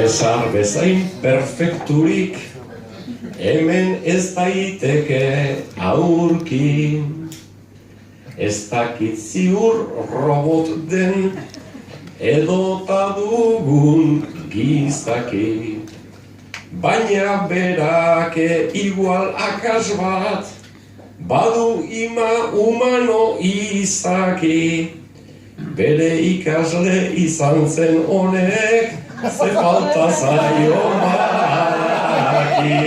Sesar bezain perfekturik, hemen ez daiteke aurki. Ez dakit ziur robot den, edota dugun gizaki. Baina berake igual akas bat, badu ima humano izaki. Bere ikasle izan zen honek, ze falta zaio baki.